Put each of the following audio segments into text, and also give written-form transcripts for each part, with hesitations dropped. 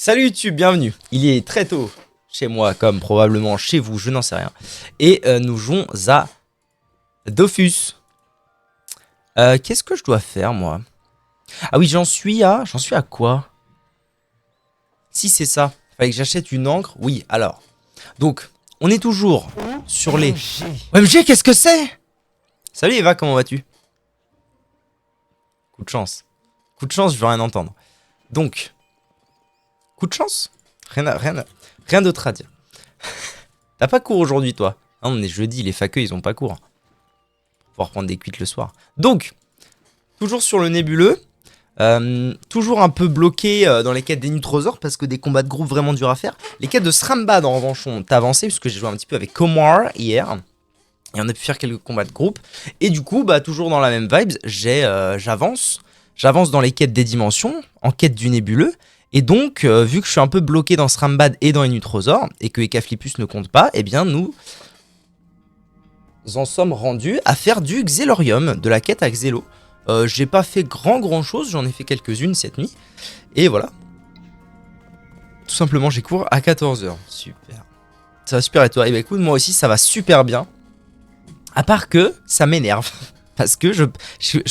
Salut YouTube, bienvenue. Il est très tôt chez moi, comme probablement chez vous, je n'en sais rien. Et nous jouons à Dofus. Qu'est-ce que je dois faire, moi? Ah oui, j'en suis à quoi? Si c'est ça, fallait que j'achète une encre. Oui, alors. Donc, on est toujours sur les... OMG, qu'est-ce que c'est? Salut Eva, comment vas-tu? Coup de chance. Coup de chance, je veux rien entendre. Donc, coup de chance? Rien d'autre à dire. T'as pas cours aujourd'hui, toi? Ah, on est jeudi, les faqueux, ils ont pas cours. Pour reprendre des cuites le soir. Donc, toujours sur le nébuleux. Toujours un peu bloqué dans les quêtes des Nutrosaures parce que des combats de groupe vraiment durs à faire. Les quêtes de Srambad en revanche ont avancé puisque j'ai joué un petit peu avec Komar hier. Et on a pu faire quelques combats de groupe. Et du coup, bah, toujours dans la même vibe, j'avance. J'avance dans les quêtes des dimensions, en quête du nébuleux. Et donc, vu que je suis un peu bloqué dans Srambad et dans les Nutrosaures, et que Ecaflippus ne compte pas, eh bien nous en sommes rendus à faire du Xelorium, de la quête à Xelo. J'ai pas fait grand chose, j'en ai fait quelques-unes cette nuit. Et voilà. Tout simplement, j'ai cours à 14 h. Super. Ça va super et toi? Et bah écoute, moi aussi ça va super bien. À part que ça m'énerve. Parce que je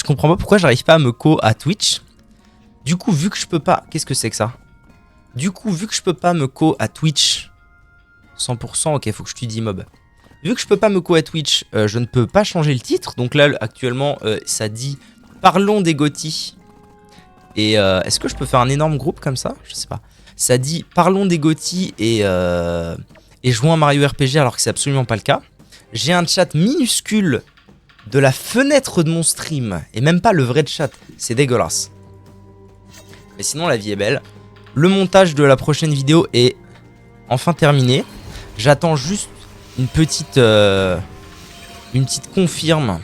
comprends pas pourquoi j'arrive pas à me co à Twitch. Du coup, vu que je peux pas... Qu'est-ce que c'est que ça? Du coup, vu que je peux pas me co à Twitch 100%, ok, faut que je te dise mob. Vu que je peux pas me co à Twitch, je ne peux pas changer le titre. Donc là, actuellement, ça dit Parlons des GOTY. Et est-ce que je peux faire un énorme groupe comme ça? Je sais pas. Ça dit Parlons des GOTY et jouons à Mario RPG alors que c'est absolument pas le cas. J'ai un chat minuscule de la fenêtre de mon stream. Et même pas le vrai chat. C'est dégueulasse. Mais sinon, la vie est belle. Le montage de la prochaine vidéo est enfin terminé. J'attends juste une petite confirme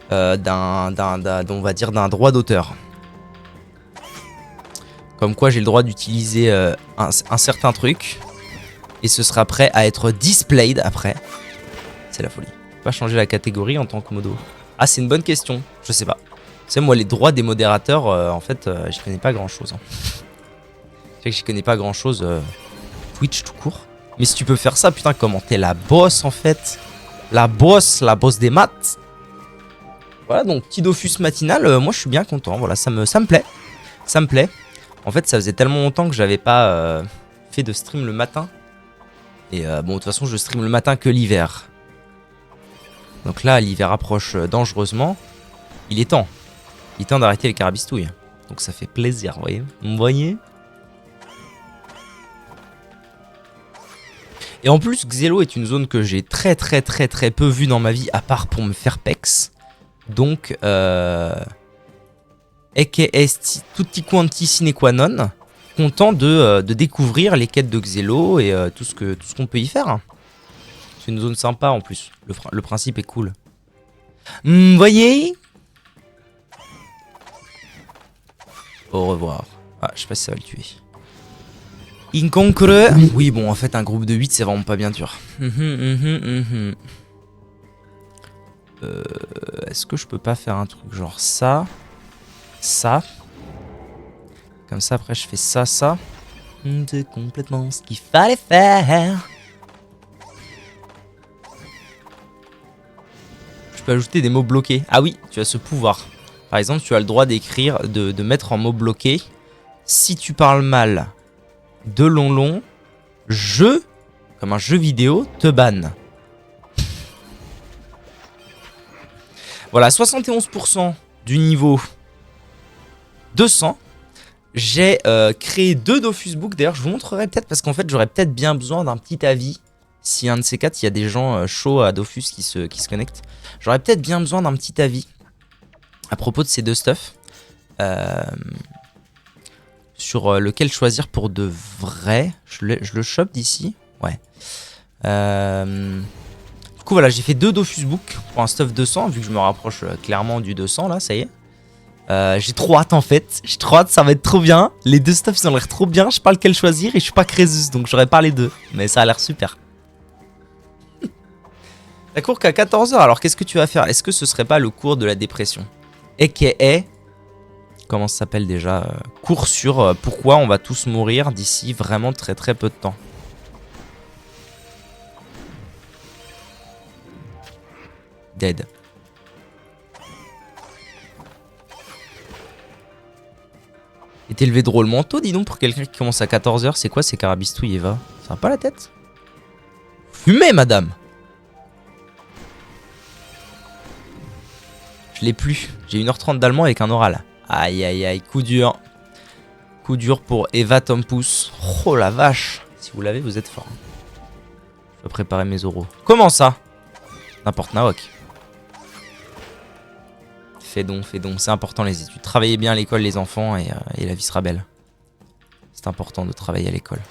on va dire d'un droit d'auteur. Comme quoi j'ai le droit d'utiliser un certain truc. Et ce sera prêt à être displayed après. C'est la folie. Pas changer la catégorie en tant que modo. Ah, c'est une bonne question. Je sais pas. Tu sais, moi, les droits des modérateurs, en fait, j'y connais pas grand chose. Hein. Tu sais que j'y connais pas grand chose. Twitch tout court. Mais si tu peux faire ça, putain, comment t'es la boss en fait? La boss des maths. Voilà, donc petit Dofus matinal, moi je suis bien content. Voilà, ça me plaît. Ça me plaît. En fait, ça faisait tellement longtemps que j'avais pas fait de stream le matin. Et bon, de toute façon, je stream le matin que l'hiver. Donc là, l'hiver approche dangereusement. Il est temps. Il est temps d'arrêter les carabistouilles. Donc ça fait plaisir, vous voyez? Vous voyez? Et en plus, Xelo est une zone que j'ai très peu vue dans ma vie, à part pour me faire pex. Donc, aka tutti quanti sine qua non, content de découvrir les quêtes de Xelo et tout ce qu'on peut y faire. C'est une zone sympa en plus, le principe est cool. Voyez? Au revoir. Ah, je sais pas si ça va le tuer. Inconcre. Oui, bon, en fait, un groupe de 8, c'est vraiment pas bien dur. Est-ce que je peux pas faire un truc genre ça? Ça. Comme ça, après, je fais ça. C'est complètement ce qu'il fallait faire. Je peux ajouter des mots bloqués. Ah oui, tu as ce pouvoir. Par exemple, tu as le droit d'écrire, de mettre en mots bloqués. Si tu parles mal de long, comme un jeu vidéo, te banne. Voilà, 71% du niveau 200. J'ai créé 2 Dofus Book. D'ailleurs, je vous montrerai peut-être parce qu'en fait, j'aurais peut-être bien besoin d'un petit avis. Si un de ces 4, il y a des gens chauds à Dofus qui se connectent. J'aurais peut-être bien besoin d'un petit avis à propos de ces 2 stuff. Sur lequel choisir pour de vrai. Je le chope d'ici. Ouais. Du coup, voilà, j'ai fait 2 Dofus Book pour un stuff 200, vu que je me rapproche clairement du 200, là, ça y est. J'ai trop hâte, en fait. J'ai trop hâte, ça va être trop bien. Les 2 stuffs, ils ont l'air trop bien. Je sais pas lequel choisir et je suis pas Crésus, donc j'aurais pas les 2. Mais ça a l'air super. T'as cours qu'à 14 h, alors qu'est-ce que tu vas faire? Est-ce que ce serait pas le cours de la dépression? A.K.A. comment ça s'appelle déjà, cours sur pourquoi on va tous mourir d'ici vraiment très très peu de temps. Dead. Et t'es levé drôlement tôt, dis donc, pour quelqu'un qui commence à 14 h. C'est quoi ces carabistouilles, Eva? Ça va pas la tête? Fumez, madame! Je l'ai plus. J'ai 1h30 d'allemand avec un oral. Aïe, aïe, aïe. Coup dur. Coup dur pour Eva Tompous. Oh la vache. Si vous l'avez, vous êtes fort. Je vais préparer mes oraux. Comment ça? N'importe Nawak. Fais donc, c'est important les études. Travaillez bien à l'école les enfants et la vie sera belle. C'est important de travailler à l'école.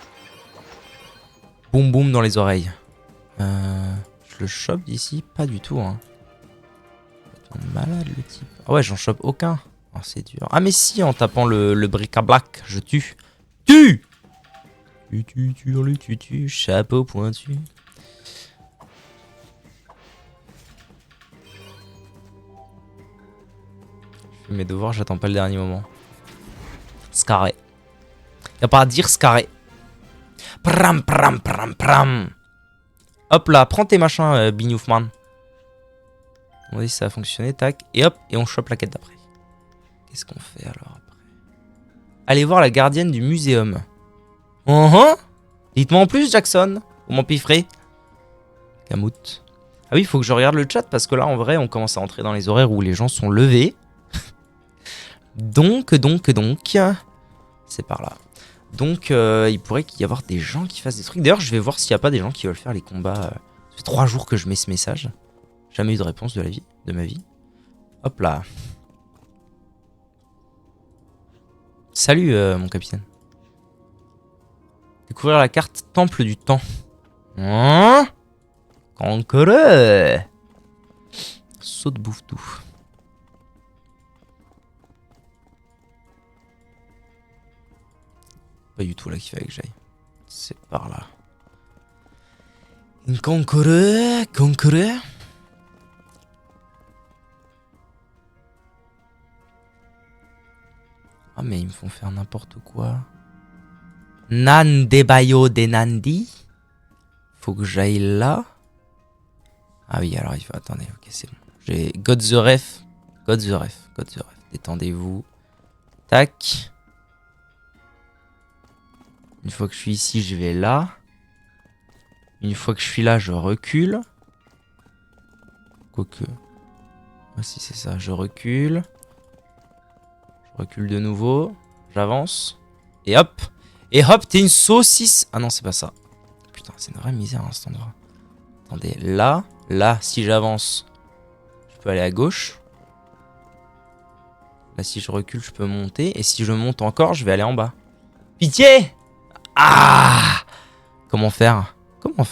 Boum boum dans les oreilles. Je le chope d'ici? Pas du tout. Hein. Malade le type. Ah ouais, j'en chope aucun. Oh, c'est dur. Ah mais si, en tapant le bric-à-brac, je tue. Tue. Tu, chapeau pointu. Je fais mes devoirs, j'attends pas le dernier moment. Scarré. Y'a pas à dire scarré. Pram pram pram pram. Hop là, prends tes machins, Bignoufman. On va voir si ça a fonctionné, tac. Et hop, et on chope la quête d'après. Qu'est-ce qu'on fait alors après? Allez voir la gardienne du muséum. Dites-moi en plus, Jackson. Vous m'empiffrez. Camout. Ah oui, il faut que je regarde le chat parce que là, en vrai, on commence à entrer dans les horaires où les gens sont levés. donc. C'est par là. Donc, il pourrait y avoir des gens qui fassent des trucs. D'ailleurs, je vais voir s'il n'y a pas des gens qui veulent faire les combats. Ça fait 3 jours que je mets ce message. Jamais eu de réponse de ma vie. Hop là. Salut, mon capitaine. Découvrir la carte Temple du Temps. Hein? Conquereur. Saut de bouffe tout. Pas du tout là qu'il fallait que j'aille. C'est par là. Une conquereur. Ah mais ils me font faire n'importe quoi. Nandebayo de Nandi. Faut que j'aille là. Ah oui, alors il faut... Attendez, ok, c'est bon. J'ai God the Ref. Détendez-vous. Tac. Une fois que je suis ici, je vais là. Une fois que je suis là, je recule. Quoique... Ah si, c'est ça, je recule. Je recule de nouveau. J'avance. Et hop. Et hop, t'es une saucisse. Ah non, c'est pas ça. Putain, c'est une vraie misère à cet endroit. Attendez, là. Là, si j'avance, je peux aller à gauche. Là, si je recule, je peux monter. Et si je monte encore, je vais aller en bas. Pitié! Ah! Comment faire? Comment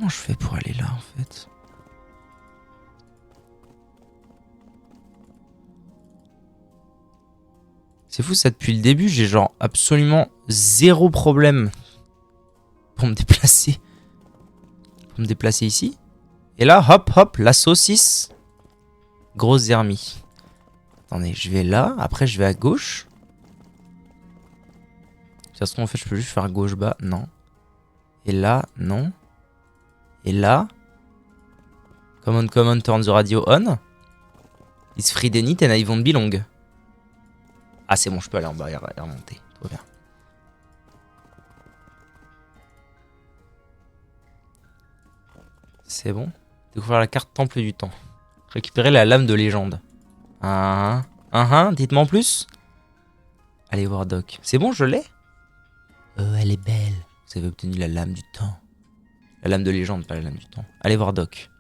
je fais pour aller là, en fait? C'est fou, ça, depuis le début, j'ai genre absolument zéro problème pour me déplacer. Pour me déplacer ici. Et là, hop, la saucisse. Grosse zermie. Attendez, je vais là. Après, je vais à gauche. Ça se trouve, en fait, je peux juste faire gauche-bas. Non. Et là, non. Et là. Common, turn the radio on. It's free Denit and I won't be long. Ah, c'est bon, je peux aller en bas et remonter. Tout va bien. C'est bon. Découvrir la carte Temple du Temps. Récupérer la lame de légende. Dites-moi en plus. Allez voir Doc. C'est bon, je l'ai? Elle est belle. Vous avez obtenu la lame du temps. La lame de légende, pas la lame du temps. Allez voir Doc.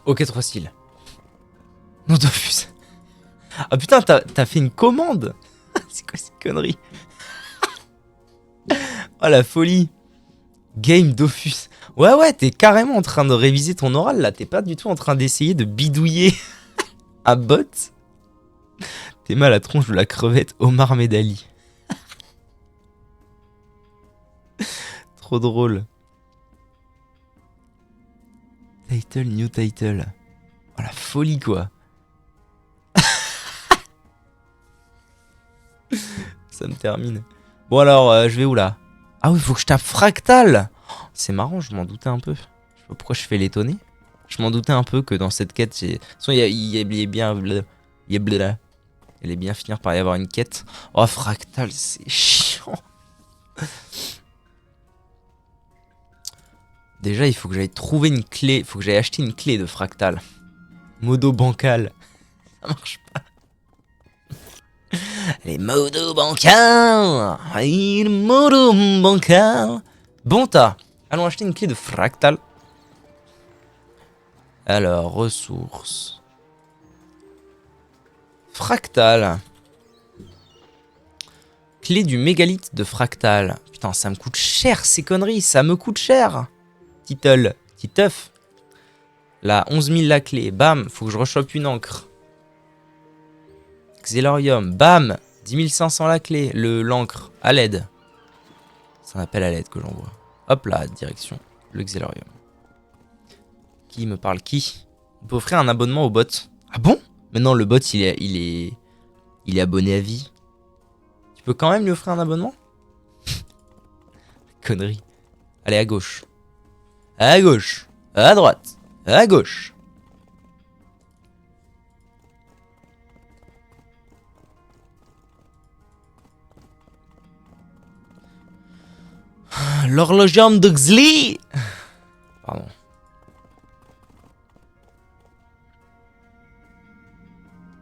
Ok, 3 styles. Non, Dofus. Ah putain, t'as fait une commande. C'est quoi cette connerie? Oh la folie. Game Dofus. Ouais, t'es carrément en train de réviser ton oral là. T'es pas du tout en train d'essayer de bidouiller un bot. T'es mal à la tronche de la crevette Omar Medali. Trop drôle. Title, new title. Oh la folie quoi. Ça me termine. Bon alors, je vais où là? Ah oui, faut que je tape Fractal. Oh, c'est marrant, je m'en doutais un peu. Je sais pas pourquoi je fais l'étonner. Je m'en doutais un peu que dans cette quête, il est bien... Il allait bien finir par y avoir une quête. Oh, Fractal, c'est chiant. Déjà, il faut que j'aille trouver une clé. Il faut que j'aille acheter une clé de Fractal. Modo bancal. Ça marche pas. Les modos bancals. Les modos bancals. Bon tas. Allons acheter une clé de Fractal. Alors, ressources. Fractal. Clé du mégalithe de Fractal. Putain, ça me coûte cher ces conneries. Ça me coûte cher. Title. Titeuf. Là, 11 000 la clé. Bam. Faut que je rechoppe une encre. Xelorium. Bam. 10 500 la clé. L'encre. À l'aide. C'est un appel à l'aide que j'envoie. Hop là, direction. Le Xelorium. Qui me parle qui? On peut offrir un abonnement au bot. Ah bon? Maintenant, le bot, il est abonné à vie. Tu peux quand même lui offrir un abonnement? Connerie. Allez, à gauche. À gauche. À droite. À gauche. L'horlogeum de Xli. Pardon.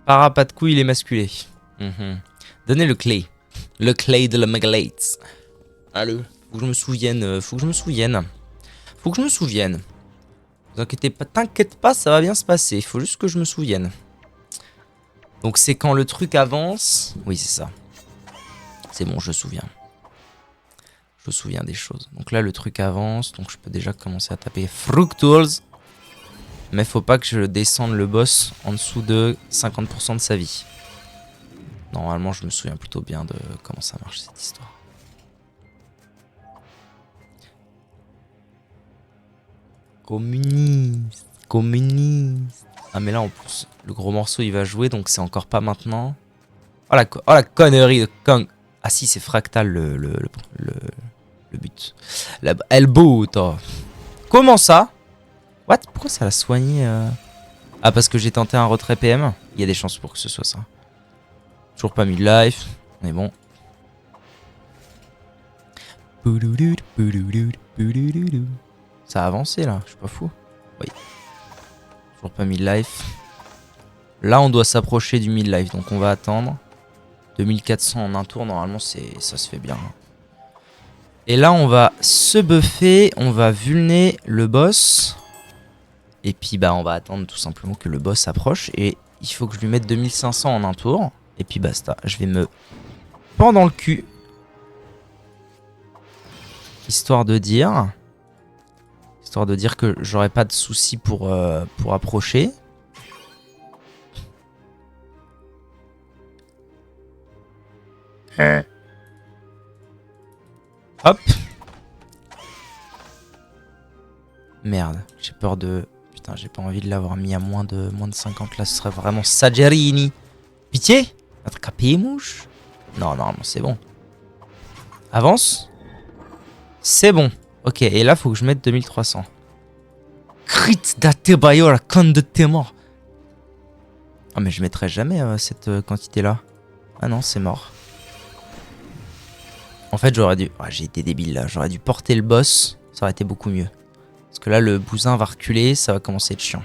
Pas de couilles, il est masculé. Donnez le clé. Le clé de la mégalite. Allez. Faut que je me souvienne. Faut que je me souvienne. Vous inquiétez pas, t'inquiète pas, ça va bien se passer. Il faut juste que je me souvienne. Donc c'est quand le truc avance. Oui, c'est ça. C'est bon, je me souviens. Je me souviens des choses. Donc là, le truc avance. Donc je peux déjà commencer à taper Fructools. Mais faut pas que je descende le boss en dessous de 50% de sa vie. Normalement, je me souviens plutôt bien de comment ça marche cette histoire. Communiste. Communiste. Ah mais là en plus, le gros morceau il va jouer donc c'est encore pas maintenant. Oh la connerie de Kong. Ah si, c'est Fractal le but. La elbow, toi. Comment ça? What? Pourquoi ça l'a soigné Ah, parce que j'ai tenté un retrait PM. Il y a des chances pour que ce soit ça. Toujours pas mis de life. On est bon. Ça a avancé là, je suis pas fou. Oui. Toujours pas mis de life. Là, on doit s'approcher du mid-life, donc on va attendre. 2400 en un tour, normalement, ça se fait bien. Et là, on va se buffer, on va vulner le boss. Et puis, bah, on va attendre tout simplement que le boss approche. Et il faut que je lui mette 2500 en un tour. Et puis, basta. Je vais me pendre dans le cul. Histoire de dire que j'aurai pas de soucis pour approcher. Hop. Merde, j'ai peur de... Putain, j'ai pas envie de l'avoir mis à moins de 50. Là, ce serait vraiment Sagerini. Pitié? Attrapez-mouche? Non, normalement, c'est bon. Avance. C'est bon. Ok, et là, faut que je mette 2300. Crit d'Atebayo, la conne de tes morts. Ah, mais je mettrai jamais cette quantité-là. Ah non, c'est mort. En fait, j'aurais dû... Ah, j'ai été débile, là. J'aurais dû porter le boss. Ça aurait été beaucoup mieux. Parce que là, le bousin va reculer. Ça va commencer à être chiant.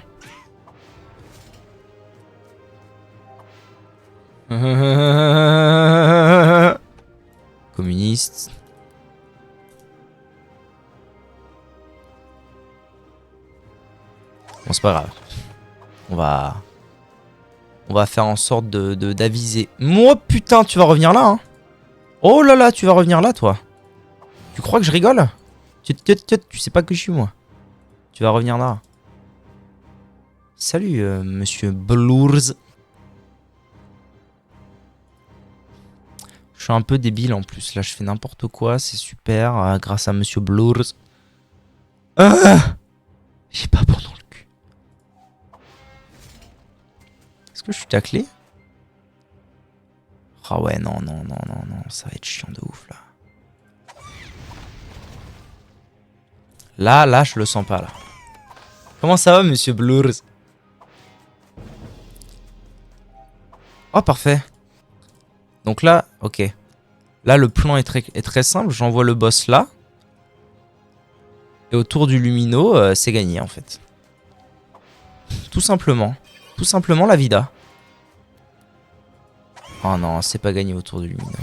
Communiste. Bon, c'est pas grave. On va faire en sorte d'aviser. Moi, putain, tu vas revenir là, hein. Oh là là, tu vas revenir là, toi. Tu crois que je rigole? Tu sais pas que je suis moi. Tu vas revenir là. Salut, monsieur Blours. Je suis un peu débile en plus. Là, je fais n'importe quoi. C'est super. Grâce à monsieur Blours. J'ai pas bon dans le cul. Est-ce que je suis taclé? Ah ouais, non. Ça va être chiant de ouf, là. Là, je le sens pas, là. Comment ça va, monsieur Blours? Oh, parfait. Donc là, ok. Là, le plan est très simple. J'envoie le boss là. Et autour du Lumino, c'est gagné, en fait. Tout simplement. Tout simplement, la vida. Oh non, c'est pas gagné autour du Lumino.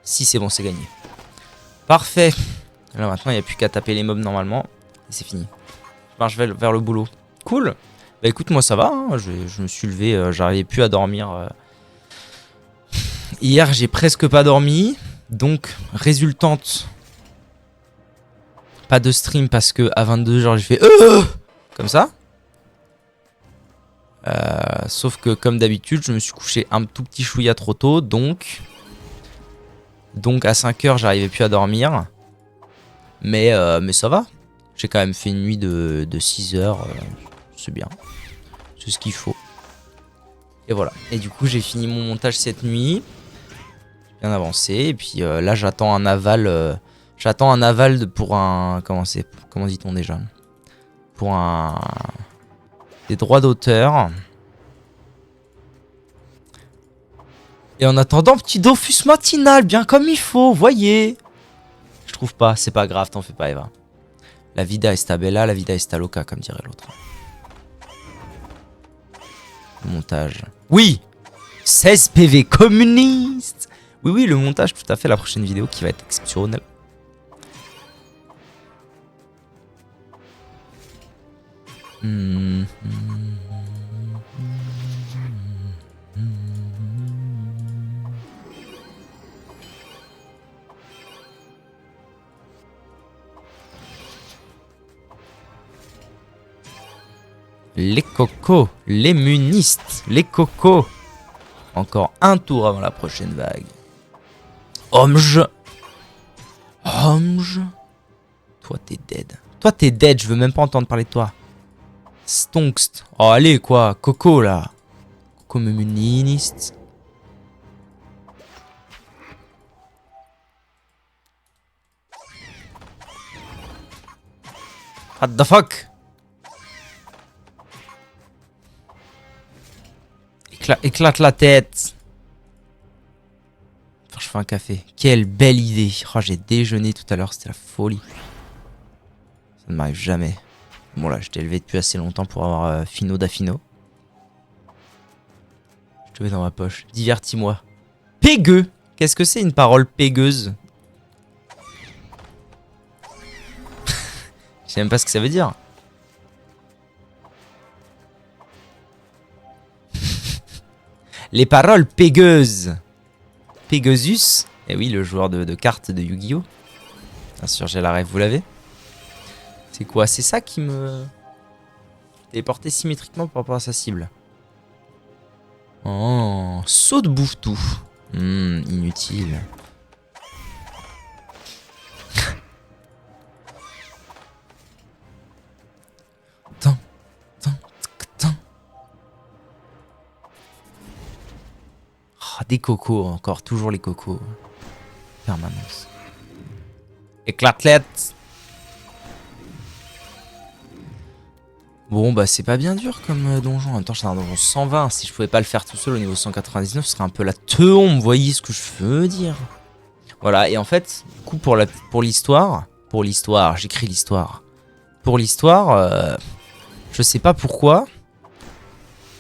Si, c'est bon, c'est gagné. Parfait. Là, maintenant, il n'y a plus qu'à taper les mobs normalement. Et c'est fini. Je marche vers le boulot. Cool. Bah écoute, moi ça va. Hein. Je me suis levé, j'arrivais plus à dormir. Hier, j'ai presque pas dormi. Donc, résultante. Pas de stream parce que à 22h, j'ai fait comme ça. Sauf que, comme d'habitude, je me suis couché un tout petit chouïa trop tôt. Donc à 5h, j'arrivais plus à dormir. Mais ça va. J'ai quand même fait une nuit de 6 heures. C'est bien. C'est ce qu'il faut. Et voilà. Et du coup, j'ai fini mon montage cette nuit. Bien avancé. Et puis là, j'attends un aval. J'attends un aval pour un... Comment dit-on déjà? Pour un... Des droits d'auteur. Et en attendant, petit Dofus matinal, bien comme il faut, voyez. Je trouve pas, c'est pas grave, t'en fais pas, Eva. La vida est bella, la vida est loca, comme dirait l'autre. Montage. Oui, 16 PV communiste. Oui, le montage, tout à fait, la prochaine vidéo qui va être exceptionnelle. Les cocos, les munistes, les cocos. Encore un tour avant la prochaine vague. Omj. Toi t'es dead. Toi t'es dead, je veux même pas entendre parler de toi. Stonkst. Oh allez quoi, coco là. Coco muniste. What the fuck? Éclate la tête. Enfin, je fais un café. Quelle belle idée. Oh, j'ai déjeuné tout à l'heure, c'était la folie. Ça ne m'arrive jamais. Bon là, je t'ai élevé depuis assez longtemps pour avoir Fino d'Affino. Je te mets dans ma poche. Divertis-moi. Pégueux. Qu'est-ce que c'est une parole pégueuse? Je sais même pas ce que ça veut dire. Les paroles pégueuses. Pegasus. Eh oui, le joueur de cartes de Yu-Gi-Oh! Bien sûr, j'ai la rêve, vous l'avez? C'est quoi? C'est ça qui me... téléporté symétriquement par rapport à sa cible. Oh, saut de bouffe-tout. Inutile. Oh, des cocos encore, toujours les cocos. Permanence. Éclatelette. Bon bah c'est pas bien dur comme donjon. En même temps c'est un donjon 120. Si je pouvais pas le faire tout seul au niveau 199, ce serait un peu la teombe. Vous voyez ce que je veux dire? Voilà, et en fait, du coup pour l'histoire, j'écris l'histoire. Pour l'histoire, je sais pas pourquoi.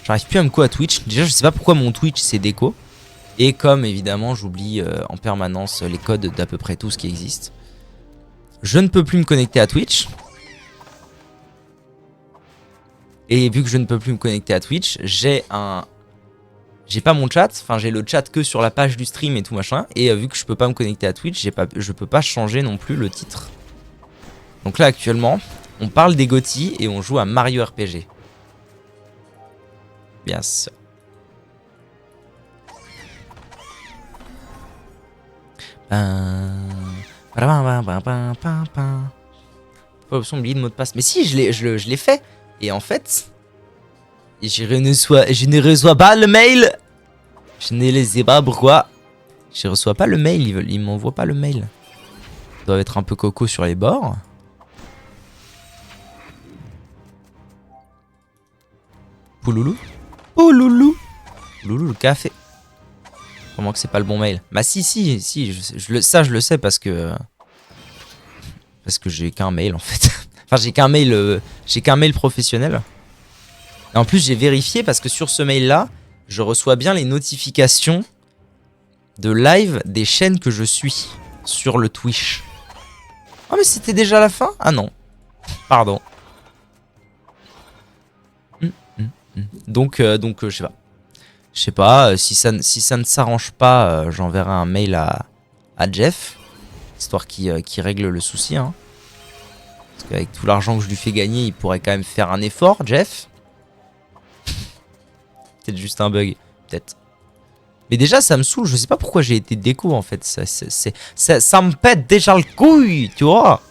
J'arrive plus à me co à Twitch. Déjà je sais pas pourquoi mon Twitch c'est déco. Et comme évidemment j'oublie en permanence les codes d'à peu près tout ce qui existe. Je ne peux plus me connecter à Twitch. Et vu que je ne peux plus me connecter à Twitch, j'ai j'ai pas mon chat, enfin j'ai le chat que sur la page du stream et tout machin, et vu que je peux pas me connecter à Twitch, je peux pas changer non plus le titre. Donc là actuellement, on parle des GOTY et on joue à Mario RPG. Bien sûr. Pas option oublier le mot de passe. Mais si, je l'ai fait. Et en fait, je ne reçois pas le mail. Je ne sais pas pourquoi. Je reçois pas le mail. Ils m'envoient pas le mail. Ils doivent être un peu coco sur les bords. Pouloulou. Pouloulou. Pouloulou, le café. Comment que c'est pas le bon mail? Bah si, ça je le sais parce que j'ai qu'un mail en fait. Enfin j'ai qu'un mail professionnel. Et en plus j'ai vérifié parce que sur ce mail là, je reçois bien les notifications de live des chaînes que je suis sur le Twitch. Oh mais c'était déjà la fin? Ah non. Pardon. Donc je sais pas. Je sais pas, si ça ne s'arrange pas, j'enverrai un mail à Jeff, histoire qu'il règle le souci. Hein. Parce qu'avec tout l'argent que je lui fais gagner, il pourrait quand même faire un effort, Jeff. Peut-être juste un bug, peut-être. Mais déjà, ça me saoule, je sais pas pourquoi j'ai été déco en fait. Ça me pète déjà le couille, tu vois.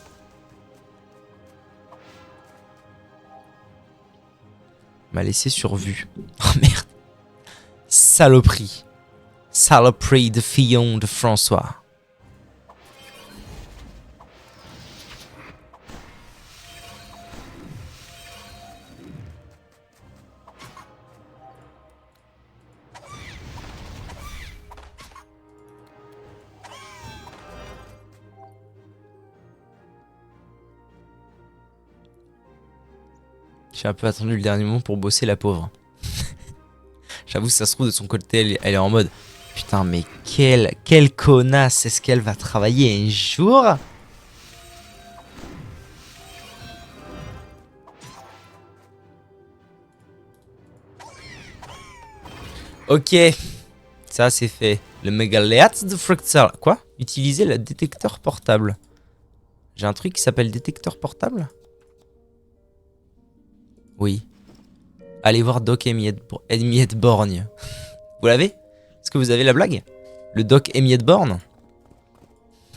M'a laissé sur vue. Oh merde. Saloperie. Saloperie de Fillon de François. J'ai un peu attendu le dernier moment pour bosser la pauvre. J'avoue, ça se trouve de son côté, elle est en mode putain, mais quelle connasse est-ce qu'elle va travailler un jour? Ok, ça c'est fait. Le mégaléate de Fructal. Quoi? Utiliser le détecteur portable. J'ai un truc qui s'appelle détecteur portable? Oui. Allez voir Doc Emiette Borgne. Vous l'avez? Est-ce que vous avez la blague? Le Doc Emiette Borgne?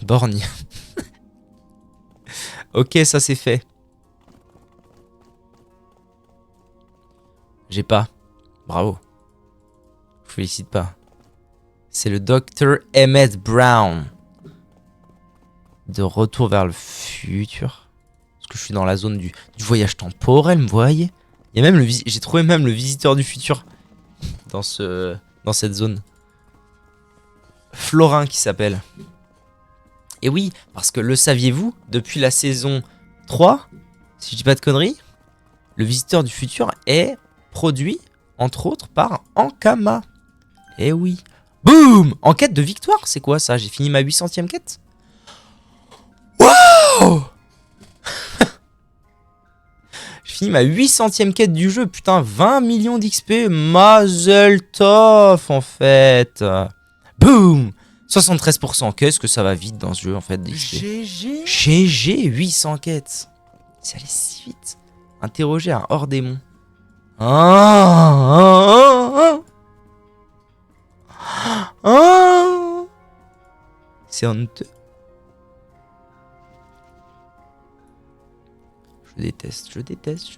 Borgne. Ok, ça c'est fait. J'ai pas. Bravo. Je vous félicite pas. C'est le Dr Emmett Brown. De retour vers le futur. Parce que je suis dans la zone du voyage temporel, vous voyez? Il y a même j'ai trouvé même le visiteur du futur dans cette zone. Florin qui s'appelle. Et oui, parce que le saviez-vous, depuis la saison 3, si je dis pas de conneries, le visiteur du futur est produit, entre autres, par Ankama. Et oui. Boum! Enquête de victoire, c'est quoi ça? J'ai fini ma 800e quête? Wow! J'ai fini ma 800e quête du jeu, putain, 20 millions d'XP, Mazel Tov en fait. Boum! 73%, qu'est-ce que ça va vite dans ce jeu en fait d'XP. GG 800 quêtes. C'est allé si vite. Interroger un hors démon. C'est honteux. Je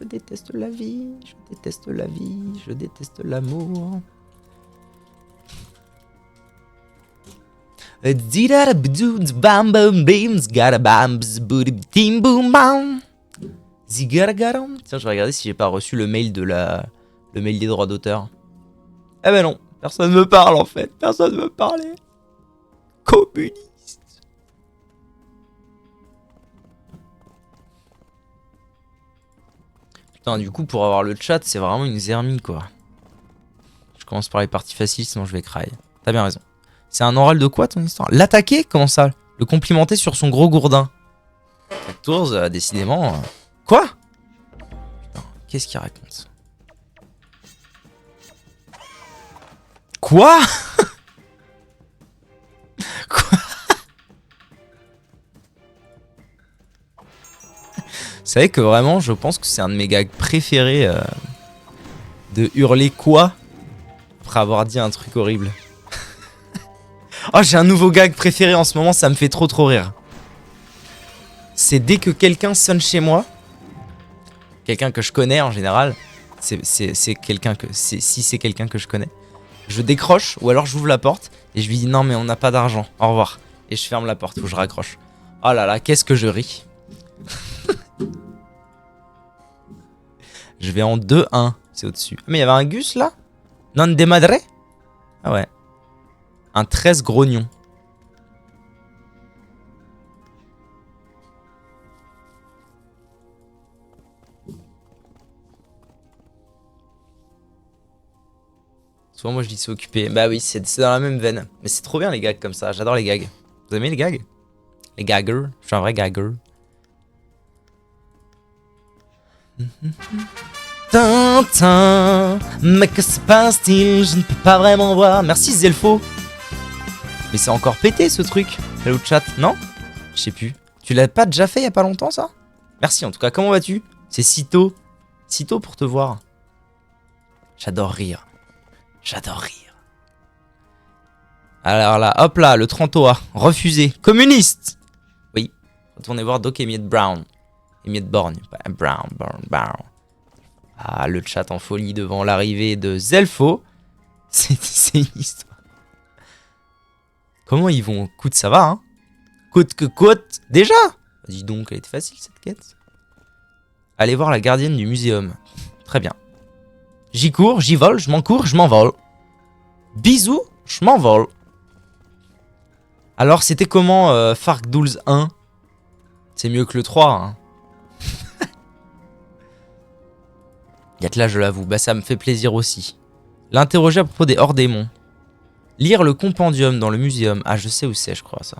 déteste la vie, je déteste l'amour. Tiens, je vais regarder si j'ai pas reçu le mail le mail des droits d'auteur. Eh ben non, personne me parle en fait, personne me parlait. Communiste. Putain, du coup, pour avoir le chat, c'est vraiment une zermie, quoi. Je commence par les parties faciles, sinon je vais cry. T'as bien raison. C'est un oral de quoi, ton histoire? L'attaquer? Comment ça? Le complimenter sur son gros gourdin? Tours, décidément... Quoi? Putain, qu'est-ce qu'il raconte? Quoi? Quoi? Vous savez que vraiment, je pense que c'est un de mes gags préférés de hurler quoi après avoir dit un truc horrible. Oh, j'ai un nouveau gag préféré en ce moment, ça me fait trop rire. C'est dès que quelqu'un sonne chez moi, quelqu'un que je connais en général, c'est quelqu'un que si c'est quelqu'un que je connais, je décroche ou alors j'ouvre la porte et je lui dis non mais on n'a pas d'argent, au revoir, et je ferme la porte ou je raccroche. Oh là là, qu'est-ce que je ris. Je vais en 2-1, c'est au-dessus. Mais il y avait un Gus là? Non de madre? Ah ouais. Un 13 grognon. Souvent moi je dis c'est occupé. Bah oui, c'est dans la même veine. Mais c'est trop bien les gags comme ça, j'adore les gags. Vous aimez les gags? Les gaggers? Je suis un vrai gagger. Tintin, mais que se passe-t-il? Je ne peux pas vraiment voir. Merci Zelfo. Mais c'est encore pété ce truc. Hello chat, non? Je sais plus. Tu l'as pas déjà fait il y a pas longtemps ça? Merci en tout cas, comment vas-tu? C'est si tôt. Si tôt pour te voir. J'adore rire. J'adore rire. Alors là, hop là, le 30 refusé. Communiste! Oui, retournez voir Doc et Miette Brown. Et Miette Borgne. Brown. Ah, le chat en folie devant l'arrivée de Zelfo. C'est une histoire. Comment ils vont? Coûte, ça va, hein? Coûte que coûte. Déjà? Dis donc, elle était facile cette quête. Allez voir la gardienne du muséum. Très bien. J'y cours, j'y vole, je m'en cours, je m'envole. Bisous, je m'envole. Alors, c'était comment Fark Dools 1? C'est mieux que le 3, hein. Y'a là, je l'avoue. Bah, ça me fait plaisir aussi. L'interroger à propos des hors démons. Lire le compendium dans le muséum. Ah, je sais où c'est, je crois, ça.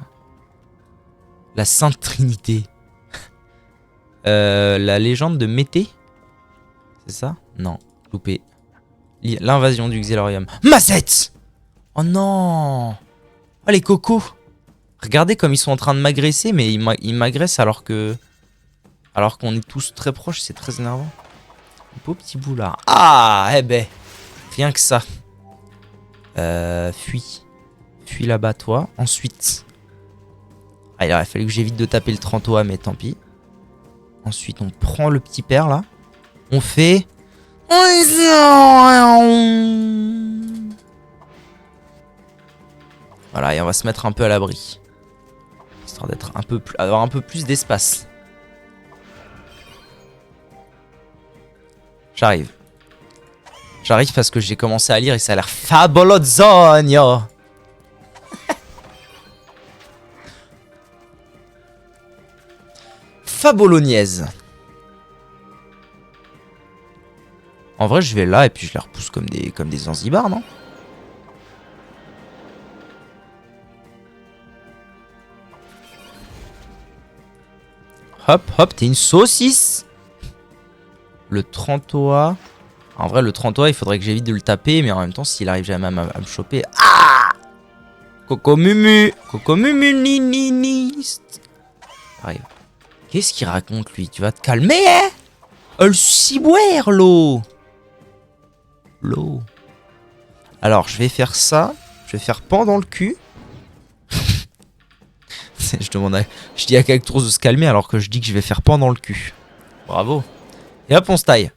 La Sainte Trinité. La légende de Mété. C'est ça? Non, loupé. L'invasion du Xelorium. Massette! Oh non! Oh les cocos! Regardez comme ils sont en train de m'agresser, mais ils m'agressent alors que... Alors qu'on est tous très proches, c'est très énervant. Un beau petit bout là. Ah! Eh ben! Rien que ça. Fuis. Fuis là-bas, toi. Ensuite... Ah, il aurait fallu que j'évite de taper le 30 mais tant pis. Ensuite, on prend le petit père, là. On fait... Voilà, et on va se mettre un peu à l'abri. Histoire d'être un peu plus... avoir un peu plus d'espace. J'arrive. J'arrive parce que j'ai commencé à lire et ça a l'air fabolozogno. Fabolognaise. En vrai, je vais là et puis je les repousse comme des Zanzibar, non? Hop, hop, t'es une saucisse. Le 30. En vrai, le 30, il faudrait que j'évite de le taper, mais en même temps, s'il arrive jamais à me choper... Ah! Coco Mumu! Coco Mumu niniste. Arrive. Qu'est-ce qu'il raconte, lui? Tu vas te calmer, hein? Le ciboire, l'eau! L'eau. Alors, je vais faire ça. Je vais faire pan dans le cul. Je dis à Cactours de se calmer alors que je dis que je vais faire pan dans le cul. Bravo. Et hop, on se taille.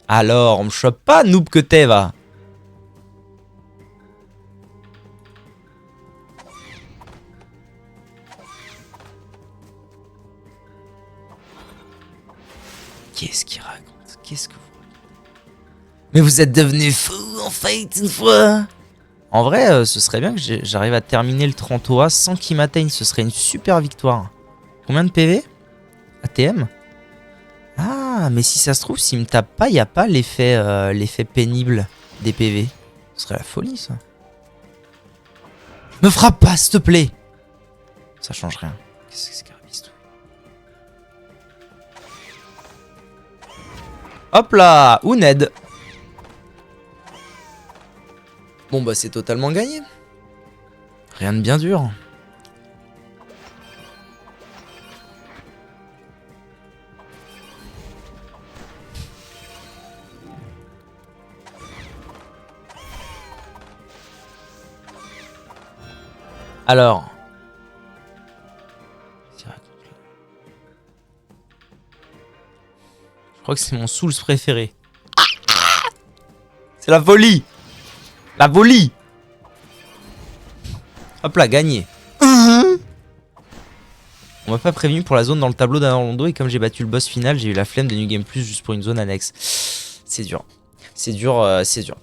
Alors, on me chope pas, noob que t'es, va. Qu'est-ce qu'il raconte? Qu'est-ce que vous racontez? Mais vous êtes devenu fou, en fait, une fois. En vrai, ce serait bien que j'arrive à terminer le 30 sans qu'il m'atteigne. Ce serait une super victoire. Combien de PV? ATM? Ah, mais si ça se trouve, s'il me tape pas, il n'y a pas l'effet pénible des PV. Ce serait la folie, ça. Me frappe pas, s'il te plaît. Ça change rien. Qu'est-ce que c'est carabiste? Hop là, Ouned. Bon bah c'est totalement gagné. Rien de bien dur. Alors. Je crois que c'est mon Souls préféré. C'est la volie. La volie. Hop là, gagné. On m'a pas prévenu pour la zone dans le tableau d'Orlando et comme j'ai battu le boss final, j'ai eu la flemme de New Game Plus juste pour une zone annexe. C'est dur. C'est dur, c'est dur.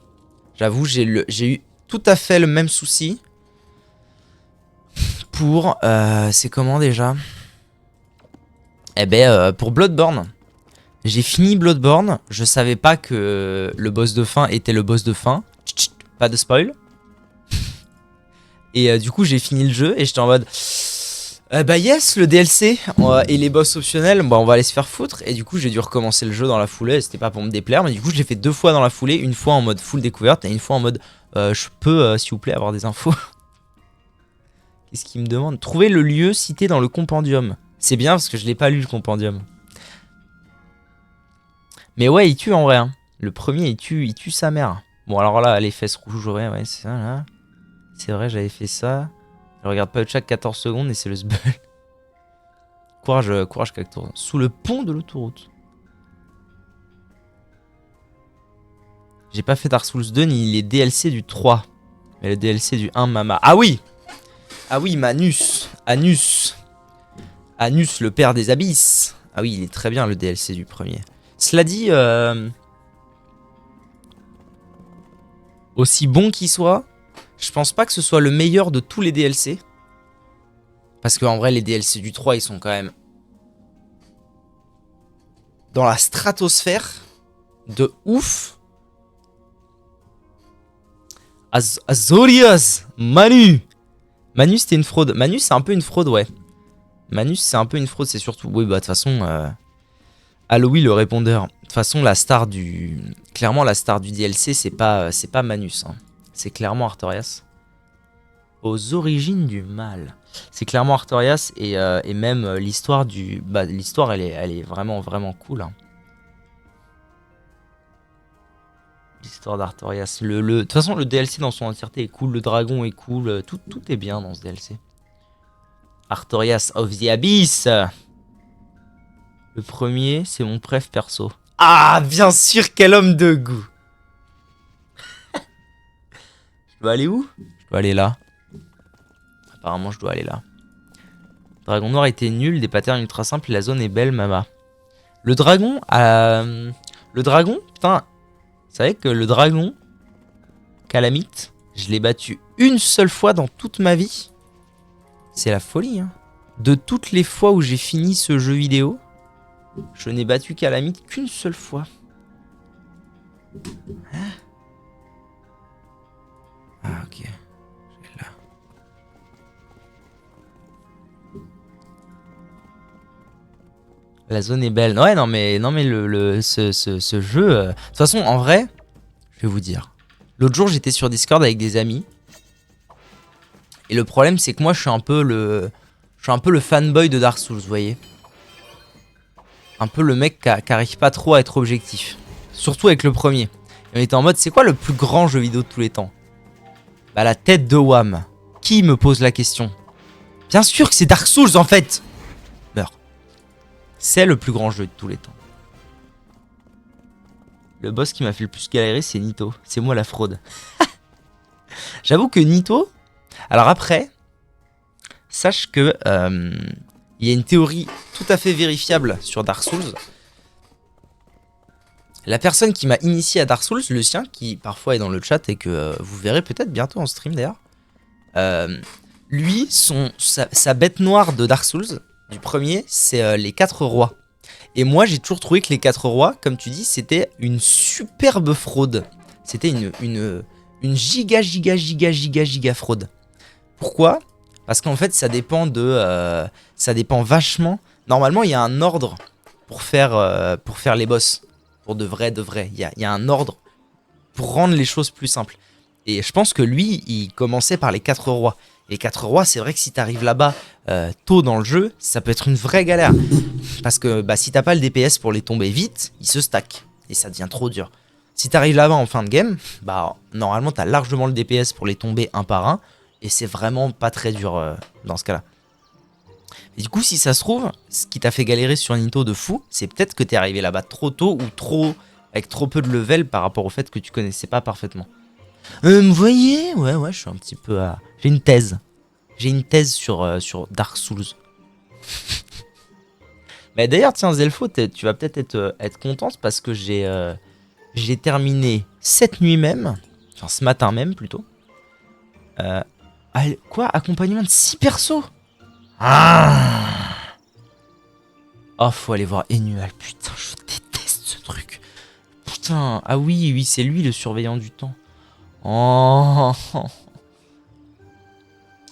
J'avoue, j'ai eu tout à fait le même souci. Pour... c'est comment déjà? Eh ben, pour Bloodborne. J'ai fini Bloodborne. Je savais pas que le boss de fin était le boss de fin. Pas de spoil. Et du coup, j'ai fini le jeu et j'étais en mode... bah yes, le DLC et les boss optionnels, bah on va aller se faire foutre. Et du coup, j'ai dû recommencer le jeu dans la foulée. C'était pas pour me déplaire, mais du coup, je l'ai fait 2 fois dans la foulée. Une fois en mode full découverte et une fois en mode... je peux, s'il vous plaît, avoir des infos. Qu'est-ce qu'il me demande? Trouver le lieu cité dans le compendium. C'est bien parce que je l'ai pas lu le compendium. Mais ouais, il tue en vrai. Hein. Le premier, il tue sa mère. Bon, alors là, les fesses rouges, ouais, c'est ça, là. C'est vrai, j'avais fait ça. Je regarde pas chaque 14 secondes et c'est le sbul. Courage, Cactor. Sous le pont de l'autoroute. J'ai pas fait Dark Souls 2 ni les DLC du 3. Mais le DLC du 1, Mama. Ah oui! Ah oui, Manus. Anus, le père des abysses. Ah oui, il est très bien le DLC du premier. Cela dit, aussi bon qu'il soit, je pense pas que ce soit le meilleur de tous les DLC. Parce qu'en vrai, les DLC du 3, ils sont quand même dans la stratosphère de ouf. Azorius, Manu, c'était une fraude. Manu, c'est un peu une fraude, ouais. Manu, c'est un peu une fraude, c'est surtout... Oui, bah, de toute façon... Aloy, le répondeur. De toute façon, la star du... Clairement, la star du DLC, c'est pas Manus. Hein. C'est clairement Artorias. Aux origines du mal. C'est clairement Artorias et même l'histoire du... Bah, l'histoire, elle est vraiment, vraiment cool. Hein. L'histoire d'Artorias. De toute façon, le DLC dans son entièreté est cool. Le dragon est cool. Tout est bien dans ce DLC. Artorias of the Abyss. Le premier, c'est mon préf perso. Ah, bien sûr, quel homme de goût. Je dois aller où? Je dois aller là. Apparemment, je dois aller là. Dragon noir était nul, des patterns ultra simples et la zone est belle, mama. Le dragon, putain. Vous savez que le dragon, Calamite, je l'ai battu une seule fois dans toute ma vie. C'est la folie, hein. De toutes les fois où j'ai fini ce jeu vidéo, je n'ai battu Calamite qu'une seule fois. Hein? Ah, ok. Je vais là. La zone est belle. Ouais, non mais ce jeu... De toute façon, en vrai, je vais vous dire. L'autre jour, j'étais sur Discord avec des amis. Et le problème, c'est que moi, je suis un peu le fanboy de Dark Souls, vous voyez. Un peu le mec qui arrive pas trop à être objectif. Surtout avec le premier. Et on était en mode, c'est quoi le plus grand jeu vidéo de tous les temps? Bah, la tête de Wham. Qui me pose la question? Bien sûr que c'est Dark Souls, en fait. Meurs. C'est le plus grand jeu de tous les temps. Le boss qui m'a fait le plus galérer, c'est Nito. C'est moi la fraude. J'avoue que Nito... Alors après, sache que il y a une théorie tout à fait vérifiable sur Dark Souls. La personne qui m'a initié à Dark Souls, le sien, qui parfois est dans le chat et que vous verrez peut-être bientôt en stream d'ailleurs. Lui, sa bête noire de Dark Souls, du premier, c'est les 4 rois. Et moi, j'ai toujours trouvé que les 4 rois, comme tu dis, c'était une superbe fraude. C'était une giga fraude. Pourquoi? Parce qu'en fait, ça dépend vachement. Normalement, il y a un ordre pour faire les boss. Pour de vrai. Il y a un ordre pour rendre les choses plus simples. Et je pense que lui, il commençait par les 4 rois. Et les 4 rois, c'est vrai que si t'arrives là-bas tôt dans le jeu, ça peut être une vraie galère. Parce que bah, si t'as pas le DPS pour les tomber vite, ils se stackent. Et ça devient trop dur. Si t'arrives là-bas en fin de game, bah normalement t'as largement le DPS pour les tomber un par un. Et c'est vraiment pas très dur dans ce cas-là. Et du coup, si ça se trouve, ce qui t'a fait galérer sur Nito de fou, c'est peut-être que t'es arrivé là-bas trop tôt ou avec trop peu de level par rapport au fait que tu connaissais pas parfaitement. Vous voyez, ouais, je suis un petit peu à... J'ai une thèse. J'ai une thèse sur Dark Souls. Bah d'ailleurs, tiens, Zelfo, tu vas peut-être être contente parce que j'ai terminé cette nuit même, enfin ce matin même plutôt. Quoi? Accompagnement de 6 persos? Ah, oh, faut aller voir Enual, putain, je déteste ce truc. Putain, ah oui, c'est lui le surveillant du temps. Oh,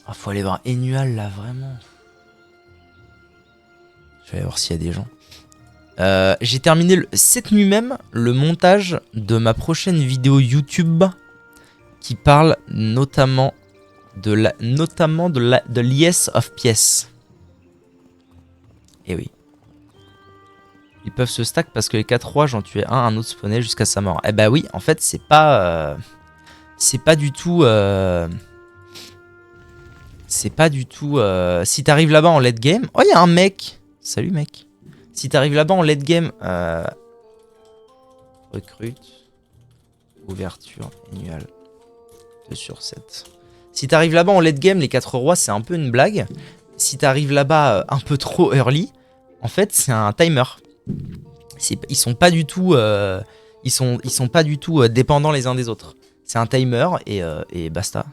ah, faut aller voir Enual là, vraiment. Je vais aller voir s'il y a des gens. J'ai terminé cette nuit même le montage de ma prochaine vidéo YouTube qui parle notamment de l'Ies of Pièces. Et oui. Ils peuvent se stack parce que les 4 rois, j'en tuais un autre spawnait jusqu'à sa mort. Eh bah oui, en fait, c'est pas du tout... c'est pas du tout... si t'arrives là-bas en late game... Oh, il y a un mec. Salut, mec. Si t'arrives là-bas en late game... recrute. Ouverture. Annual. 2 sur 7. Si t'arrives là-bas en late game, les 4 rois, c'est un peu une blague. Si t'arrives là-bas un peu trop early, en fait, c'est un timer. Ils sont pas du tout... ils sont pas du tout dépendants les uns des autres. C'est un timer et basta.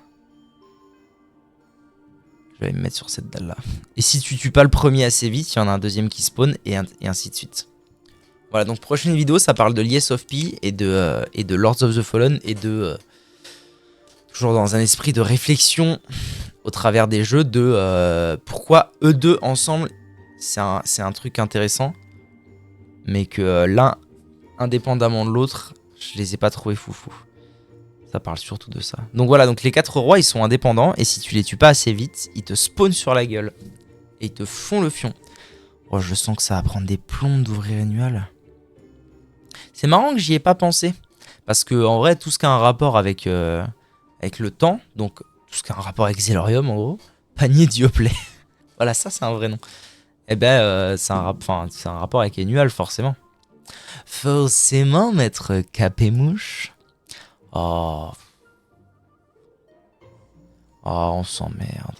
Je vais me mettre sur cette dalle là. Et si tu tues pas le premier assez vite, il y en a un deuxième qui spawn et ainsi de suite. Voilà, donc prochaine vidéo, ça parle de l'Ies of P et de Lords of the Fallen et de... toujours dans un esprit de réflexion au travers des jeux de pourquoi eux deux ensemble, c'est un truc intéressant. Mais que l'un, indépendamment de l'autre, je les ai pas trouvés foufou. Ça parle surtout de ça. Donc voilà, donc les 4 rois, ils sont indépendants. Et si tu les tues pas assez vite, ils te spawnent sur la gueule. Et ils te font le fion. Oh, je sens que ça va prendre des plombs d'ouvrir Annual. C'est marrant que j'y ai pas pensé. Parce que en vrai, tout ce qui a un rapport avec le temps, donc tout ce qui a un rapport avec Zelorium, en gros, panier Dioplay. Voilà, ça c'est un vrai nom. Eh ben, c'est un rapport avec Annual, forcément. Forcément, maître Capémouche. Oh. Oh, on s'emmerde.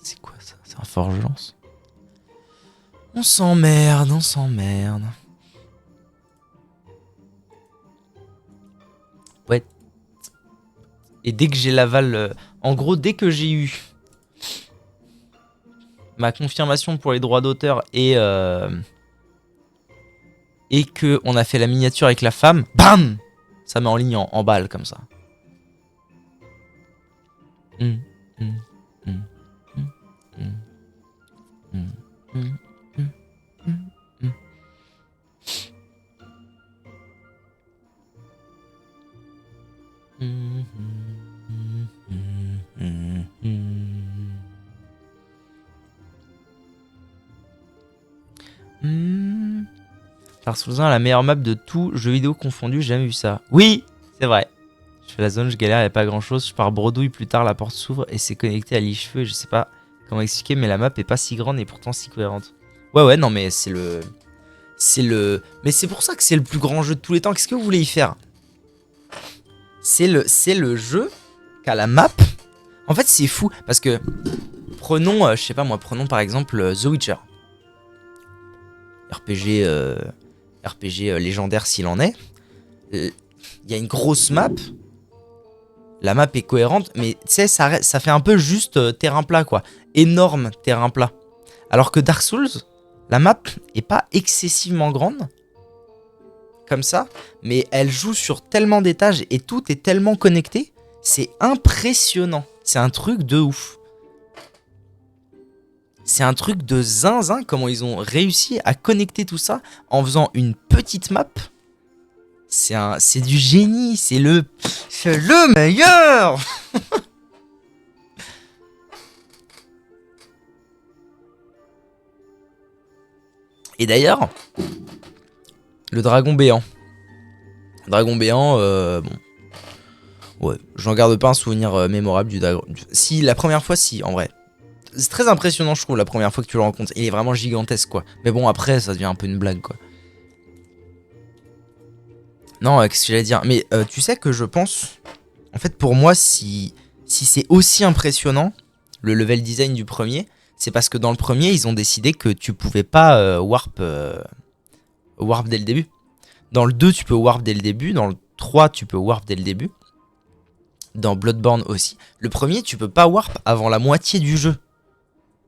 C'est quoi ça? C'est un forge-lance? On s'emmerde, on s'emmerde. Ouais. Et dès que j'ai l'aval... en gros, dès que j'ai eu ma confirmation pour les droits d'auteur et que on a fait la miniature avec la femme, BAM! Ça met en ligne en balle comme ça. Dark Souls 1 la meilleure map de tout jeu vidéo confondu, j'ai jamais vu ça. Oui, c'est vrai. Je fais la zone, je galère, il n'y a pas grand chose. Je pars bredouille, plus tard la porte s'ouvre et c'est connecté à l'e-cheveux. Et je sais pas comment expliquer, mais la map est pas si grande et pourtant si cohérente. Ouais, non, mais c'est le. Mais c'est pour ça que c'est le plus grand jeu de tous les temps. Qu'est-ce que vous voulez y faire? C'est le jeu qu'a la map. En fait, c'est fou parce que. Prenons, je sais pas moi, prenons par exemple The Witcher. RPG légendaire s'il en est. Il y a une grosse map. La map est cohérente, mais tu sais, ça fait un peu juste terrain plat, quoi. Énorme terrain plat. Alors que Dark Souls, la map est pas excessivement grande, comme ça, mais elle joue sur tellement d'étages et tout est tellement connecté, c'est impressionnant. C'est un truc de ouf. C'est un truc de zinzin, comment ils ont réussi à connecter tout ça en faisant une petite map. C'est du génie, c'est le meilleur. Et d'ailleurs, le dragon béant. Dragon béant, bon. Ouais, j'en garde pas un souvenir mémorable du dragon. Si, la première fois, si, en vrai. C'est très impressionnant, je trouve, la première fois que tu le rencontres. Il est vraiment gigantesque, quoi. Mais bon, après, ça devient un peu une blague, quoi. Non, qu'est-ce que j'allais dire? Mais tu sais que je pense... En fait, pour moi, si c'est aussi impressionnant, le level design du premier, c'est parce que dans le premier, ils ont décidé que tu pouvais pas warp dès le début. Dans le 2, tu peux warp dès le début. Dans le 3, tu peux warp dès le début. Dans Bloodborne aussi. Le premier, tu peux pas warp avant la moitié du jeu.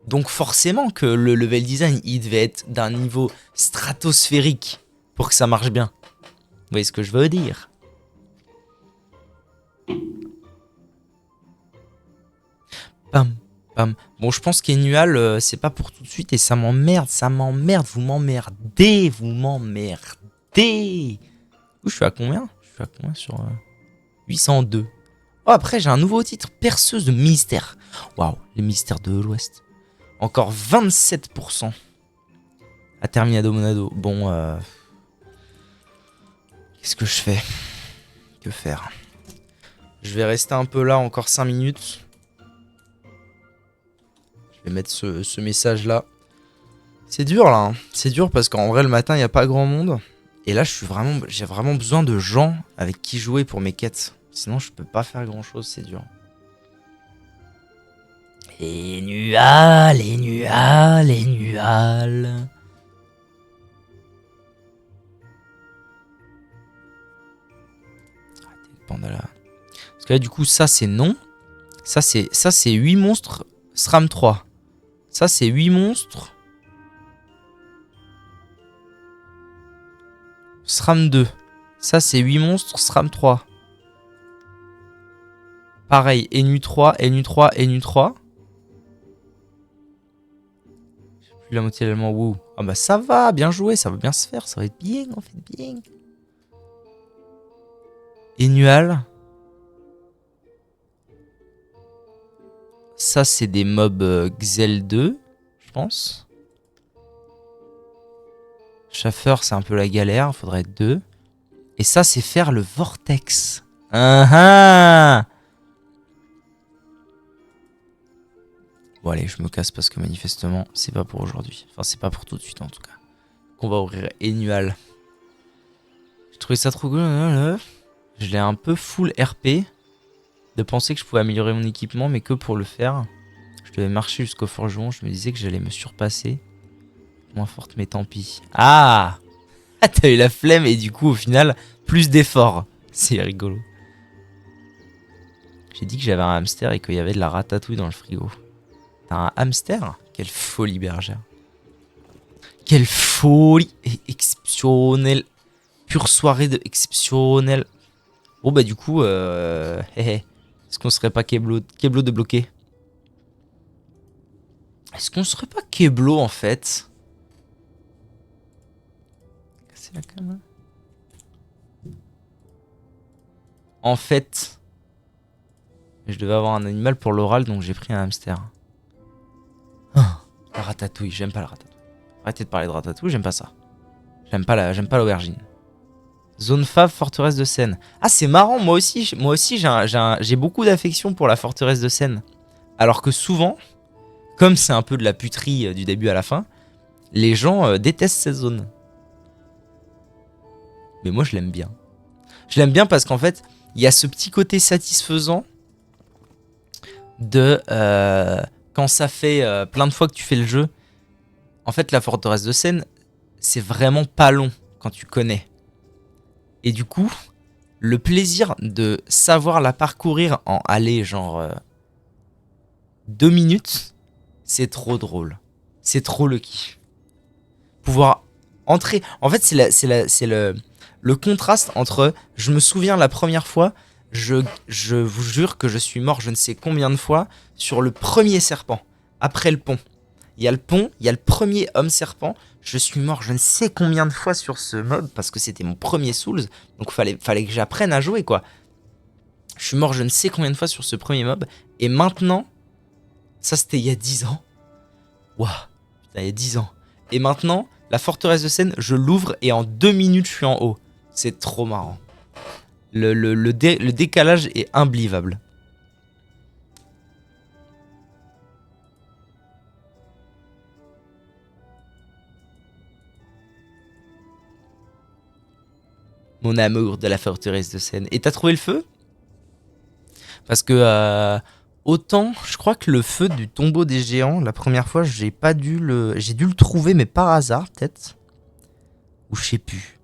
Donc forcément que le level design, il devait être d'un niveau stratosphérique pour que ça marche bien. Vous voyez ce que je veux dire? Pam, pam. Bon, je pense qu'Ennual, c'est pas pour tout de suite et ça m'emmerde, vous m'emmerdez. Où je suis à combien? Je suis à combien sur 802. Oh, après, j'ai un nouveau titre, perceuse de mystère. Waouh, les mystères de l'Ouest. Encore 27% à Terminado Monado. Bon, qu'est-ce que je fais? Que faire? Je vais rester un peu là, encore 5 minutes. Je vais mettre ce message-là. C'est dur, là. Hein. C'est dur parce qu'en vrai, le matin, il n'y a pas grand monde. Et là, j'ai vraiment besoin de gens avec qui jouer pour mes quêtes. Sinon, je peux pas faire grand-chose, c'est dur. Ennual. Pandala. Parce que là, du coup, ça, c'est non. Ça, c'est 8 monstres SRAM 3. Ça, c'est 8 monstres SRAM 2. Ça, c'est 8 monstres SRAM 3. Pareil, Ennu 3. J'ai plus la moitié allemand. Wow. Ah bah ça va, bien joué, ça va bien se faire, ça va être bien, en fait, bien. Ennual. Ça, c'est des mobs Xel 2, je pense. Schaffer, c'est un peu la galère, faudrait être 2. Et ça, c'est faire le vortex. Bon allez, je me casse parce que manifestement, c'est pas pour aujourd'hui. Enfin, c'est pas pour tout de suite en tout cas. Qu'on va ouvrir Ennual. J'ai trouvé ça trop cool. Je l'ai un peu full RP. De penser que je pouvais améliorer mon équipement, mais que pour le faire. Je devais marcher jusqu'au forgeron. Je me disais que j'allais me surpasser. Moins forte, mais tant pis. Ah, t'as eu la flemme et du coup, au final, plus d'efforts. C'est rigolo. J'ai dit que j'avais un hamster et qu'il y avait de la ratatouille dans le frigo. T'as un hamster? Quelle folie bergère. Quelle folie exceptionnelle. Pure soirée de exceptionnelle. Bon bah du coup, est-ce qu'on serait pas Keblo de bloqué? Est-ce qu'on serait pas Keblo en fait? C'est la caméra. En fait, je devais avoir un animal pour l'oral, donc j'ai pris un hamster. La ratatouille, j'aime pas la ratatouille. Arrêtez de parler de ratatouille, j'aime pas ça. J'aime pas l'aubergine. Zone Fave, forteresse de Seine. Ah, c'est marrant, moi aussi j'ai beaucoup d'affection pour la forteresse de Seine. Alors que souvent, comme c'est un peu de la puterie du début à la fin, les gens détestent cette zone. Mais moi, je l'aime bien. Je l'aime bien parce qu'en fait, il y a ce petit côté satisfaisant de... quand ça fait plein de fois que tu fais le jeu, en fait, la forteresse de Seine, c'est vraiment pas long quand tu connais. Et du coup, le plaisir de savoir la parcourir en aller genre 2 minutes, c'est trop drôle. C'est trop le kiff. Pouvoir entrer... En fait, c'est le contraste entre... Je me souviens la première fois, je vous jure que je suis mort je ne sais combien de fois sur le premier serpent, après le pont. Il y a le pont, il y a le premier homme serpent. Je suis mort je ne sais combien de fois sur ce mob parce que c'était mon premier Souls. Donc fallait que j'apprenne à jouer quoi. Je suis mort je ne sais combien de fois sur ce premier mob. Et maintenant, ça c'était il y a 10 ans. Waouh, putain, il y a 10 ans. Et maintenant, la forteresse de Sen, je l'ouvre et en 2 minutes je suis en haut. C'est trop marrant. Le décalage est imbelievable. Mon amour de la forteresse de Sen. Et t'as trouvé le feu? Parce que autant, je crois que le feu du tombeau des géants, la première fois, j'ai dû le trouver, mais par hasard peut-être. Ou je sais plus.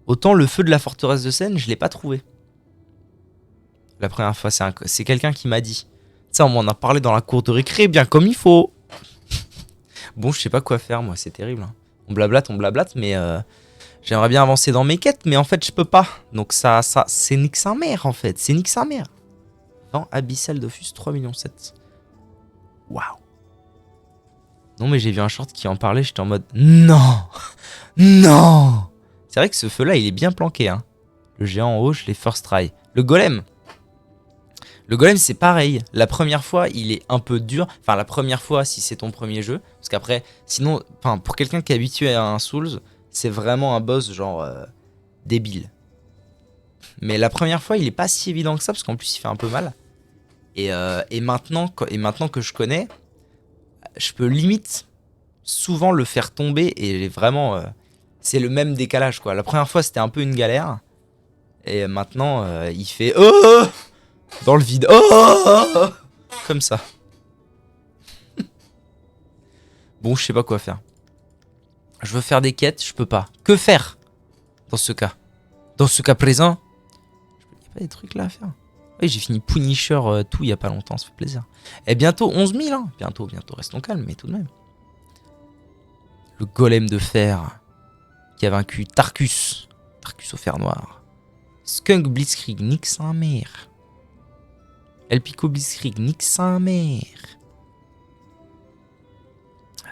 Autant le feu de la forteresse de Sen, je l'ai pas trouvé. La première fois, c'est quelqu'un qui m'a dit. Ça, on m'en a parlé dans la cour de récré, bien comme il faut. Bon, je sais pas quoi faire, moi, c'est terrible. Hein. On blablate, mais j'aimerais bien avancer dans mes quêtes, mais en fait, je peux pas. Donc ça c'est nique sa mère, en fait. C'est nique sa mère. Dans Abyssal Dofus 3,7 millions. Waouh. Non, mais j'ai vu un short qui en parlait, j'étais en mode non. Non. C'est vrai que ce feu-là, il est bien planqué. Hein. Le géant en haut, je l'ai first try. Le golem, c'est pareil. La première fois, il est un peu dur. Enfin, la première fois, si c'est ton premier jeu. Parce qu'après, sinon, pour quelqu'un qui est habitué à un Souls, c'est vraiment un boss genre débile. Mais la première fois, il est pas si évident que ça, parce qu'en plus, il fait un peu mal. Et maintenant que je connais, je peux limite souvent le faire tomber. Et vraiment, c'est le même décalage, quoi. La première fois, c'était un peu une galère. Et maintenant, il fait... Oh dans le vide. Oh comme ça. Bon, je sais pas quoi faire. Je veux faire des quêtes, je peux pas. Que faire dans ce cas? Dans ce cas présent, il y a pas des trucs là à faire. Oui, j'ai fini Punisher tout il y a pas longtemps, ça fait plaisir. Et bientôt 11 000, hein. Bientôt, restons calmes, mais tout de même. Le golem de fer qui a vaincu Tarkus. Tarkus au fer noir. Skunk Blitzkrieg, nique sa mère. El Pico Blitzkrieg, nique sa mère.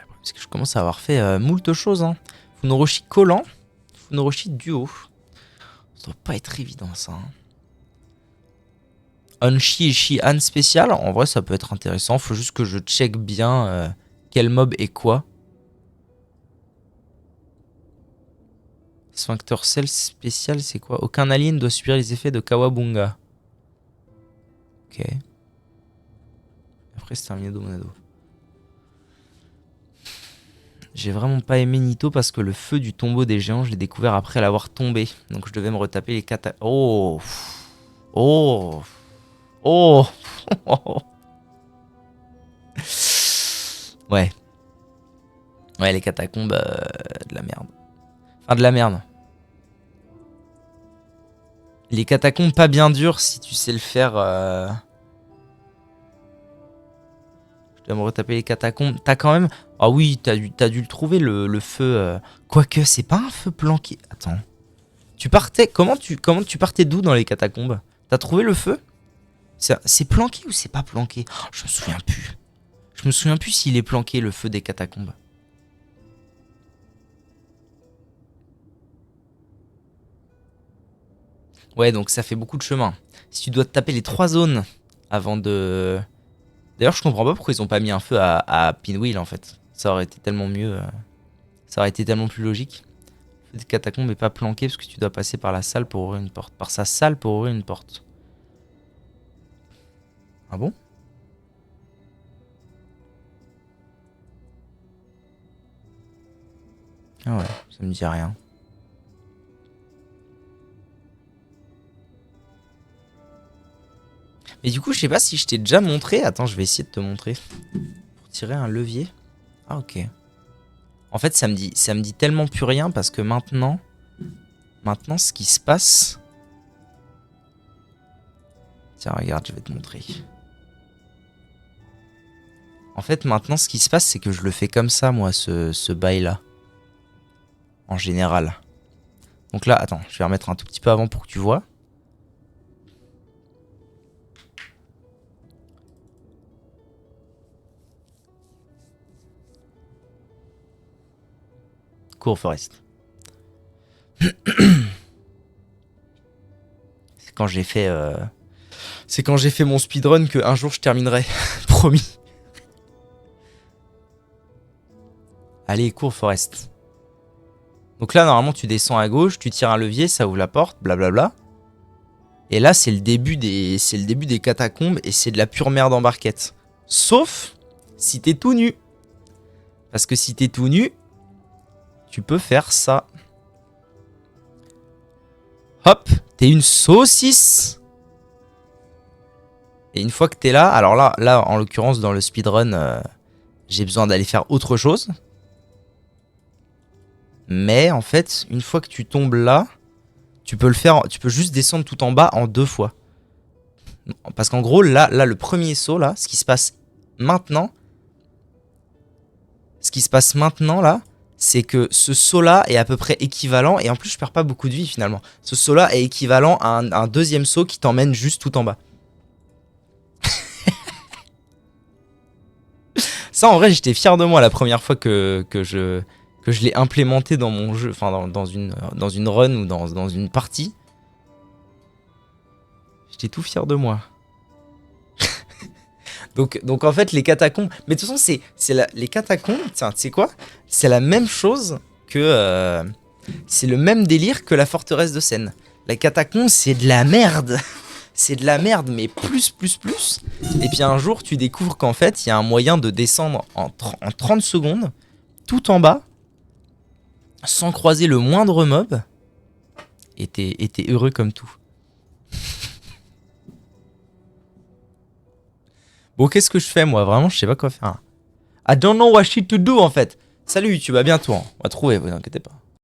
Parce que je commence à avoir fait moult choses. Hein. Funoroshi collant, Funoroshi duo. Ça doit pas être évident ça. Hein. Onshi et Shihan spécial, en vrai ça peut être intéressant. Faut juste que je check bien quel mob est quoi. Sphincter Cell spécial, c'est quoi? Aucun alien doit subir les effets de Kawabunga. Ok. Après c'est terminé Domonado. J'ai vraiment pas aimé Nito parce que le feu du tombeau des géants, je l'ai découvert après l'avoir tombé. Donc je devais me retaper les catacombes. Oh. Oh. Oh. Ouais. Ouais, les catacombes, de la merde. Enfin, de la merde. Les catacombes pas bien dures si tu sais le faire. Je dois me retaper les catacombes. T'as quand même... Ah oui, t'as dû le trouver, le feu... Quoique, c'est pas un feu planqué. Attends. Tu partais... Comment tu partais d'où dans les catacombes? T'as trouvé le feu? C'est planqué ou c'est pas planqué? Oh, je me souviens plus. Je me souviens plus s'il est planqué, le feu des catacombes. Ouais, donc ça fait beaucoup de chemin. Si tu dois te taper les 3 zones avant de... D'ailleurs, je comprends pas pourquoi ils ont pas mis un feu à Pinwheel en fait. Ça aurait été tellement mieux. Ça aurait été tellement plus logique. Le feu des catacombes n'est pas planqué parce que tu dois passer par la salle pour ouvrir une porte. Par sa salle pour ouvrir une porte. Ah bon? Ah ouais, ça me dit rien. Mais du coup, je sais pas si je t'ai déjà montré. Attends, je vais essayer de te montrer. Pour tirer un levier. Ah ok. En fait, ça me dit tellement plus rien parce que maintenant, ce qui se passe... Tiens, regarde, je vais te montrer. En fait, maintenant, ce qui se passe, c'est que je le fais comme ça, moi, ce bail-là. En général. Donc là, attends, je vais remettre un tout petit peu avant pour que tu vois. Cours, Forest. C'est quand j'ai fait... C'est quand j'ai fait mon speedrun qu'un jour je terminerai. Promis. Allez, cours, Forest. Donc là, normalement, tu descends à gauche, tu tires un levier, ça ouvre la porte, blablabla. Et là, c'est le début des catacombes et c'est de la pure merde en barquette. Sauf si t'es tout nu. Parce que si t'es tout nu, tu peux faire ça. Hop, t'es une saucisse. Et une fois que t'es là, alors là, en l'occurrence, dans le speedrun, j'ai besoin d'aller faire autre chose. Mais en fait, une fois que tu tombes là, tu peux le faire, tu peux juste descendre tout en bas en 2 fois. Parce qu'en gros, là, le premier saut, là, ce qui se passe maintenant, là, c'est que ce saut-là est à peu près équivalent, et en plus, je perds pas beaucoup de vie, finalement. Ce saut-là est équivalent à un deuxième saut qui t'emmène juste tout en bas. Ça, en vrai, j'étais fier de moi la première fois que je l'ai implémenté dans mon jeu, enfin dans une run ou dans une partie. J'étais tout fier de moi. donc en fait, les catacombes... Mais de toute façon, les catacombes, tu sais quoi? C'est la même chose que... c'est le même délire que la forteresse de Seine. La catacombe, c'est de la merde. C'est de la merde, mais plus. Et puis un jour, tu découvres qu'en fait, il y a un moyen de descendre en 30 secondes, tout en bas, sans croiser le moindre mob, et t'es heureux comme tout. Bon, qu'est-ce que je fais, moi? Vraiment, je sais pas quoi faire. I don't know what shit to do, en fait. Salut YouTube, à bientôt. On va trouver, vous inquiétez pas.